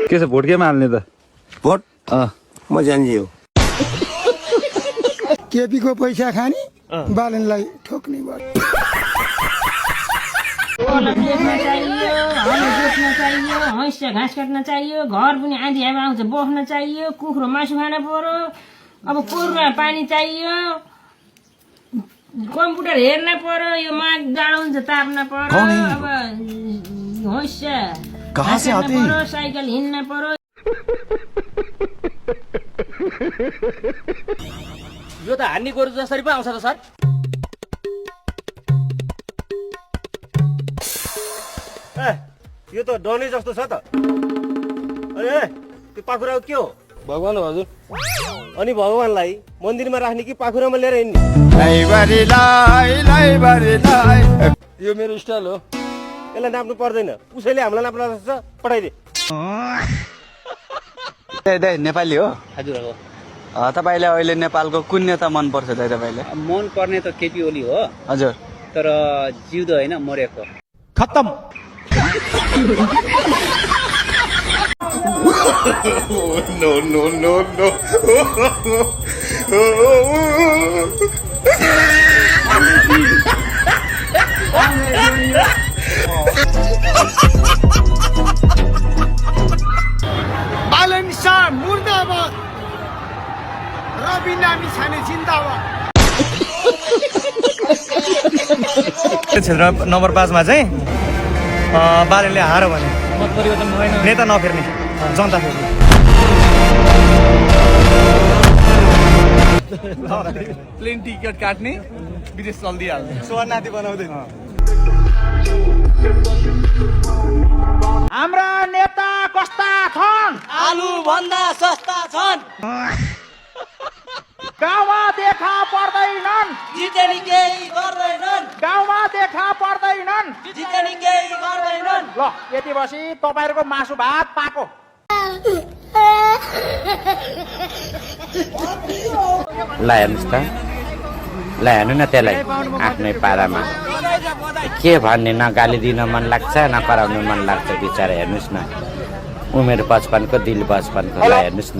के छ भोट केमा हाल्ने त भोट म जान्छु केपी को पैसा खाने बालनलाई ठोक्ने भयो घाँस काट्न चाहियो घर पनि आँधी हावा आउँछ बस्न चाहियो कुखुरो मासु खान पर्यो अब कुखुरमा पानी चाहियो कम्प्युटर हेर्न पर्यो यो माग जाडो हुन्छ ताप्न पर्यो अब घाँस काट्न पर्यो साइकल हिँड्न पर्यो यो त हान्ने गोरु जसरी पो आउँछ त सर यो त डनै जस्तो छ त अरे त्यो पाखुरा के हो भगवान हो हजुर अनि भगवानलाई मन्दिरमा राख्ने कि पाखुरामा लिएर हिँड्ने यो मेरो स्टाइल हो यसलाई नाप्नु पर्दैन उसैले हामीलाई नाप्न सक्छ पठाइदे नेपाली हो हजुर हो तपाईले अहिले नेपालको कुन नेता मन पर्छ दाइ तपाईले मन पर्ने त केपी ओली हो हजुर तर जिउँदो होइन मरेको खत्तम नो नो नो नो बालन शाह मुर्दाबाद रवि नामी छाने जिन्दाबाद क्षेत्र नम्बर 5 मा चाहिँ बालनले हारो भने मत परिवर्तन भएन नेता नफेर्ने जनता फेर्ने प्लेन टिकट काट्ने विदेश चल्दिहाल्ने स्वर्णाथी बनाउँदै हाम्रा नेता कस्ता छन् आलु भन्दा सस्ता छन् गाउँमा देखा पर्दैनन् जितेनी केही गर्दैनन् गाउँमा देखा पर्दैनन् जितेनी केही गर्दैनन् ल यति बसी तपाईहरुको मासु भात पाको ल हेर्नुहोस् त ल हेर्नु न त्यसलाई आफ्नै पारामा के भन्ने न गाली दिन मन लाग्छ न कराउनु मन लाग्छ बिचरा हेर्नुहोस् न उमेर 55 को दिल 55 को ल हेर्नुहोस् न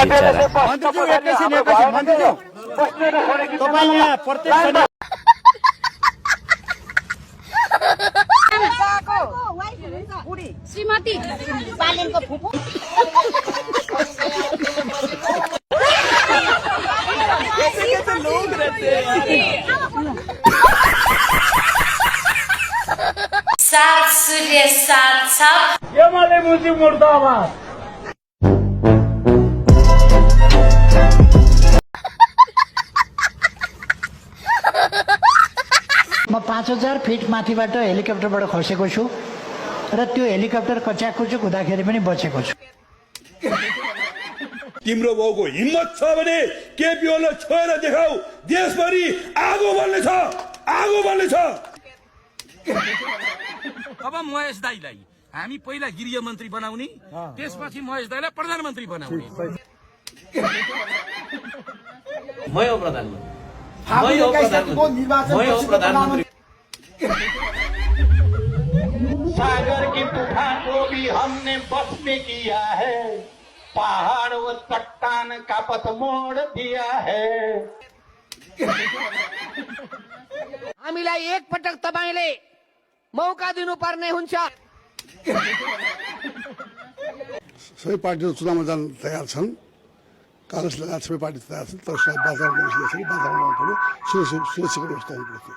बिचरा श्रीमती बालेनको फुपू सात सूर्य सात छप एमाले मुजी मुर्दाबाद म 5000 फिट माथिबाट हेलिकप्टरबाट खसेको छु र त्यो हेलिकप्टर कच्याको छु हुँदाखेरि पनि बचेको छु तिम्रो बाउको हिम्मत छ भने केपी ओलीलाई छोएर देखाऊ देशभरि आगो बल्नेछ अब महेश दाइलाई हामी पहिला गृह मन्त्री बनाउने त्यसपछि महेश दाइलाई प्रधानमन्त्री बनाउने म हो प्रधानमन्त्री सागर की तूफान को भी हमने बस में किया है पहाड़ और चट्टान का पथ मोड़ दिया है हामीलाई एक पटक तपाईले मौका दिनुपर्ने हुन्छ सबै पार्टीहरू चुनावमा जान तयार छन् काङ्ग्रेस लगायत सबै पार्टी तयार छन् तर सायद बाजारमा पऱ्यो सुरक्षाको व्यवस्था हुनुपर्छ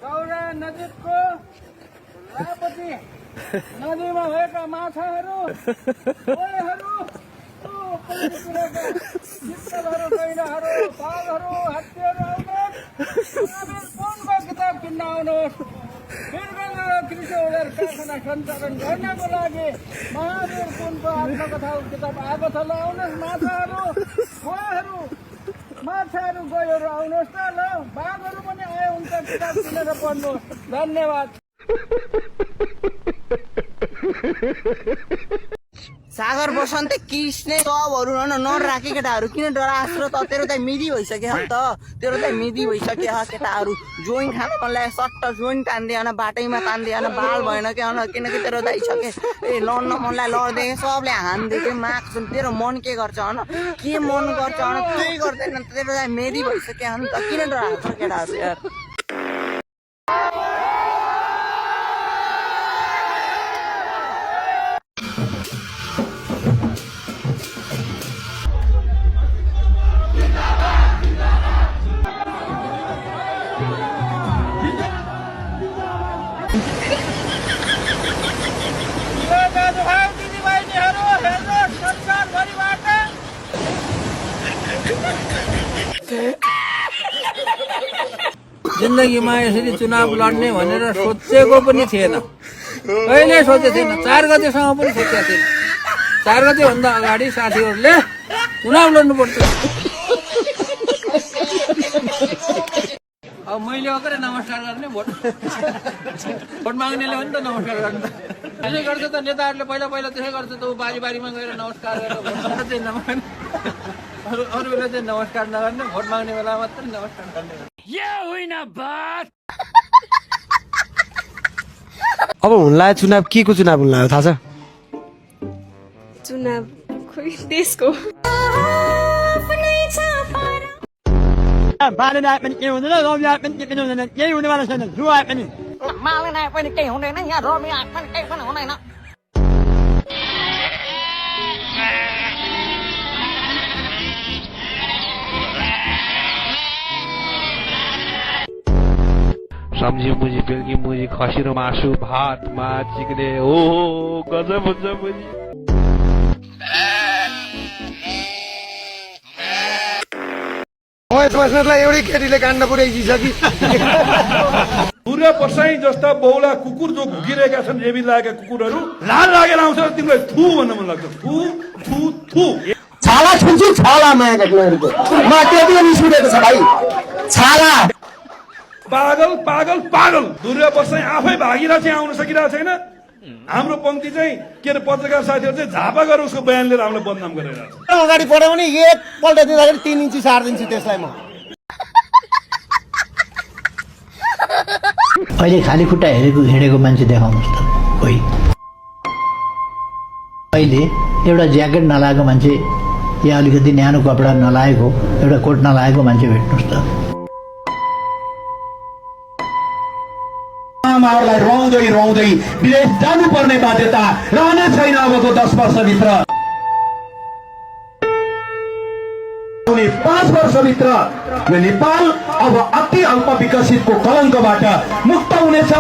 गौरा नजिकको रापती नदीमा भएका माछाहरू गैंडाहरू बाघहरू हात्तीहरू आउनुहोस् किताब किन्न आउनुहोस् कृषि औजार कारखाना सञ्चालन गर्नको लागि महावीर कुनको आत्मकथा किताब आएको छ ल आउनुहोस् माछाहरू गयोहरू आउनुहोस् त ल बाघहरू पनि आयो हुन्छ किताब किनेर पढ्नुहोस् धन्यवाद सागर बसन्त किस्ने सबहरू नराखे केटाहरू किन डरास र त तेरो त मिदी भइसक्यो त तेरो त मिदी भइसक्यो केटाहरू जोइन खान मन लाग्यो सट्ट जोइन तान्दिएन बाटैमा तान्दिएन बाल भएन के किनकि तेरो दाइसके लड्न मनलाई लड्दै सबले हान्दै थियो माग तेरो मन के गर्छ के मन गर्छ त्यही गर्दैन तेरो दाइ मेदी भइसक्यो त किन डराएको छ केटाहरू यार जिन्दगीमा यसरी चुनाव लड्ने भनेर सोचेको पनि थिएन कहिले सोचेको थिएन 4 गतेसम्म पनि सोचेको थिएन 4 गते भन्दा अगाडि साथीहरूले चुनाव लड्नुपर्छ अब मैले अगर नमस्कार गर्ने भोट माग्नेले हो नि त नमस्कार गर्ने त्यसै गर्छ त नेताहरूले पहिला त्यसै गर्छ त बारी बारीमा गएर नमस्कार गरेर भोट चाहिँ नमाग्ने अरू बेला चाहिँ नमस्कार नगर्ने भोट माग्ने बेला मात्रै नमस्कार गर्ने अब हुनलाई चुनाव के को चुनाव हुन लाग्यो थाहा छ चुनाव खोइ देशको मालनाय पनि के हुँदैन रमिया पनि के हुँदैन केही हुनेवाला छैन जुवा पनि मालनाय पनि केही हुँदैन यहाँ रमिया पनि केही पनि हुँदैन सम्झी मुजी बेलकी मुजी खसी र मासु भातमा चिक्ने ओ गजब हुन्छ मुजी एउटै केटीले काण्ड पुर्याइसकि सूर्य पर्साई जस्ता बहुला कुकुर जो घुकिरहेका छन् एबी लागेका कुकुरहरू लाल लागेर आउँछ तिमीलाई थु भन्न मन लाग्छ थु थु थु छाला छुन्छु छाला माया गर्नेहरूको म त्यति पनि सुनेको छ भाइ छाला पागल पागल पागल सूर्य पर्साई आफै भागिरा चाहिँ आउन सकिरहेको छैन हाम्रो पंक्ति चाहिँ के अरे पत्रकार साथीहरू चाहिँ झापा गरेर उसको बयान लिएर हामीलाई बदनाम गरिरहेको छ अगाडि पढ्यो भने एकपल्ट दिँदाखेरि 3 इन्ची सार्दिन्छु त्यसलाई म अहिले खाली खुट्टा हिँडेको मान्छे देखाउनुहोस् त कोही अहिले एउटा ज्याकेट नलागेको मान्छे या अलिकति न्यानो कपडा नलागेको एउटा कोट नलागेको मान्छे भेट्नुहोस् त आमाहरूलाई रौँदै विदेश जानुपर्ने बाध्यता रहने छैन अबको 10 वर्षभित्र 5 वर्षभित्र यो नेपाल अब अति अल्प विकसितको कलङ्कबाट मुक्त हुनेछ।